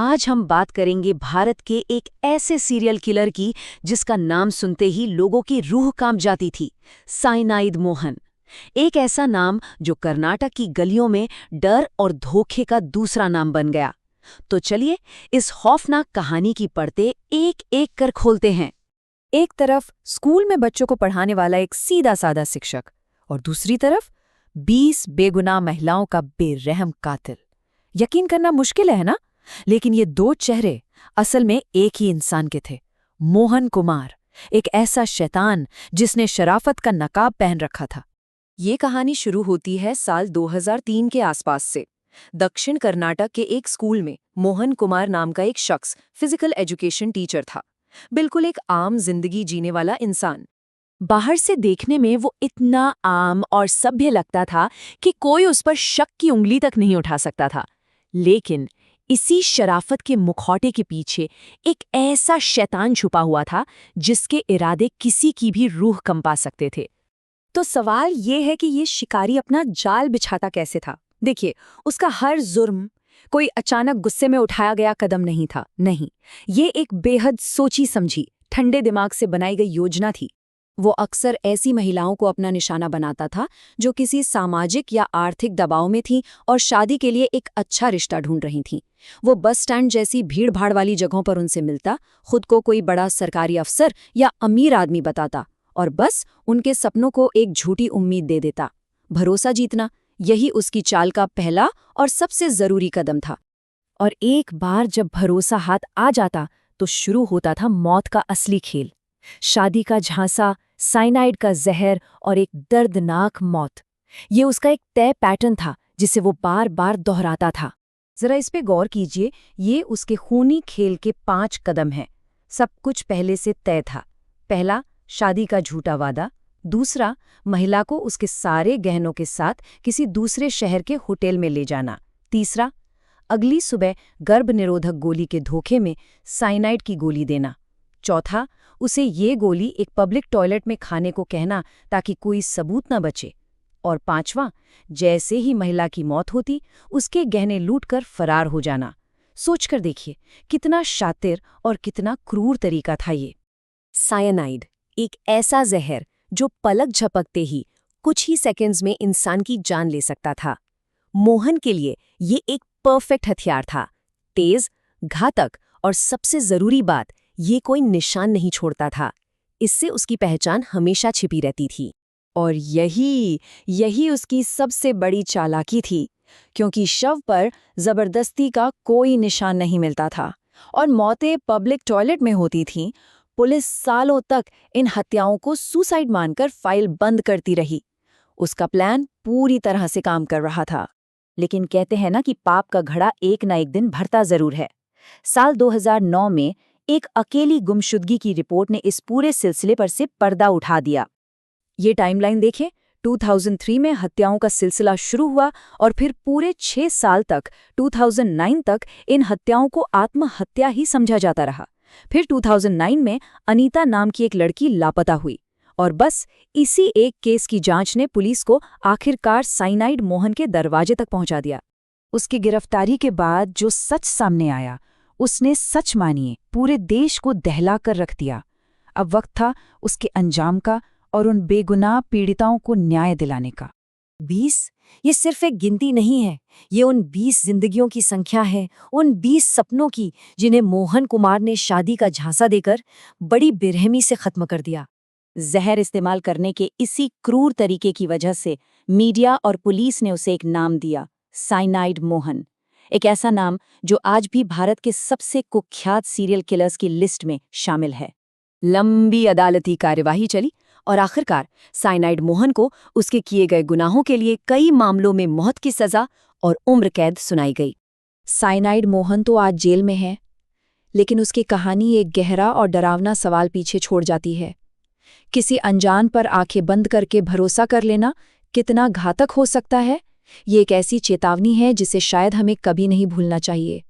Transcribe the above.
आज हम बात करेंगे भारत के एक ऐसे सीरियल किलर की जिसका नाम सुनते ही लोगों की रूह कांप जाती थी। साइनाइड मोहन। एक ऐसा नाम जो कर्नाटक की गलियों में डर और धोखे का दूसरा नाम बन गया। तो चलिए इस खौफनाक कहानी की परतें एक एक कर खोलते हैं। एक तरफ स्कूल में बच्चों को पढ़ाने वाला एक सीधा साधा शिक्षक और दूसरी तरफ 20 बेगुनाह महिलाओं का बेरहम कातिल। यकीन करना मुश्किल है ना, लेकिन ये दो चेहरे असल में एक ही इंसान के थे। मोहन कुमार, एक ऐसा शैतान जिसने शराफत का नकाब पहन रखा था। ये कहानी शुरू होती है साल 2003 के आसपास से। दक्षिण कर्नाटक के एक स्कूल में मोहन कुमार नाम का एक शख्स फिजिकल एजुकेशन टीचर था। बिल्कुल एक आम जिंदगी जीने वाला इंसान। बाहर से देखने में वो इतना आम और सभ्य लगता था कि कोई उस पर शक की उंगली तक नहीं उठा सकता था। लेकिन इसी शराफत के मुखौटे के पीछे एक ऐसा शैतान छुपा हुआ था जिसके इरादे किसी की भी रूह कंपा सकते थे। तो सवाल ये है कि ये शिकारी अपना जाल बिछाता कैसे था। देखिए, उसका हर जुर्म कोई अचानक गुस्से में उठाया गया कदम नहीं था। नहीं, ये एक बेहद सोची समझी, ठंडे दिमाग से बनाई गई योजना थी। वो अक्सर ऐसी महिलाओं को अपना निशाना बनाता था जो किसी सामाजिक या आर्थिक दबाव में थीं और शादी के लिए एक अच्छा रिश्ता ढूंढ रही थीं। वो बस स्टैंड जैसी भीड़-भाड़ वाली जगहों पर उनसे मिलता, खुद को कोई बड़ा सरकारी अफसर या अमीर आदमी बताता और बस उनके सपनों को एक झूठी उम्मीद दे देता। भरोसा जीतना, यही उसकी चाल का पहला और सबसे जरूरी कदम था। और एक बार जब भरोसा हाथ आ जाता तो शुरू होता था मौत का असली खेल। शादी का झांसा, साइनाइड का जहर और एक दर्दनाक मौत। ये उसका एक तय पैटर्न था जिसे वो बार बार दोहराता था। जरा इस पे गौर कीजिए, ये उसके खूनी खेल के 5 कदम हैं। सब कुछ पहले से तय था। पहला, शादी का झूठा वादा। दूसरा, महिला को उसके सारे गहनों के साथ किसी दूसरे शहर के होटल में ले जाना। तीसरा, अगली सुबह गर्भ निरोधक गोली के धोखे में साइनाइड की गोली देना। चौथा, उसे ये गोली एक पब्लिक टॉयलेट में खाने को कहना ताकि कोई सबूत न बचे। और पांचवा, जैसे ही महिला की मौत होती उसके गहने लूटकर फरार हो जाना। सोचकर देखिए कितना शातिर और कितना क्रूर तरीका था ये। साइनाइड, एक ऐसा जहर जो पलक झपकते ही कुछ ही सेकंड्स में इंसान की जान ले सकता था। मोहन के लिए ये एक परफेक्ट हथियार था। तेज, घातक और सबसे जरूरी बात, ये कोई निशान नहीं छोड़ता था। इससे उसकी पहचान हमेशा छिपी रहती थी। और यही उसकी सबसे बड़ी चालाकी थी, क्योंकि शव पर जबरदस्ती का कोई निशान नहीं मिलता था और मौतें पब्लिक टॉयलेट में होती थीं। पुलिस सालों तक इन हत्याओं को सुसाइड मानकर फाइल बंद करती रही। उसका प्लान पूरी तरह से काम कर रहा था। लेकिन कहते हैं ना कि पाप का घड़ा एक न एक दिन भरता जरूर है। साल 2009 में एक अकेली गुमशुदगी की रिपोर्ट ने इस पूरे सिलसिले पर से पर्दा उठा दिया। ये टाइमलाइन देखें, 2003 में हत्याओं का सिलसिला शुरू हुआ और फिर पूरे 6 साल तक 2009 तक इन हत्याओं को आत्महत्या ही समझा जाता रहा। फिर 2009 में अनीता नाम की एक लड़की लापता हुई और बस इसी एक केस की जांच ने पुलिस को आखिरकार साइनाइड मोहन के दरवाजे तक पहुंचा दिया। उसकी गिरफ्तारी के बाद जो सच सामने आया, उसने सच मानिए पूरे देश को दहला कर रख दिया। अब वक्त था उसके अंजाम का और उन बेगुनाह पीड़िताओं को न्याय दिलाने का। 20, ये सिर्फ एक गिनती नहीं है, ये उन 20 जिंदगियों की संख्या है, उन 20 सपनों की जिन्हें मोहन कुमार ने शादी का झांसा देकर बड़ी बेरहमी से खत्म कर दिया। जहर इस्तेमाल करने के इसी क्रूर तरीके की वजह से मीडिया और पुलिस ने उसे एक नाम दिया, साइनाइड मोहन। एक ऐसा नाम जो आज भी भारत के सबसे कुख्यात सीरियल किलर्स की लिस्ट में शामिल है। लंबी अदालती कार्यवाही चली और आखिरकार साइनाइड मोहन को उसके किए गए गुनाहों के लिए कई मामलों में मौत की सजा और उम्र कैद सुनाई गई। साइनाइड मोहन तो आज जेल में है, लेकिन उसकी कहानी एक गहरा और डरावना सवाल पीछे छोड़ जाती है। किसी अनजान पर आंखें बंद करके भरोसा कर लेना कितना घातक हो सकता है, ये एक ऐसी चेतावनी है जिसे शायद हमें कभी नहीं भूलना चाहिए।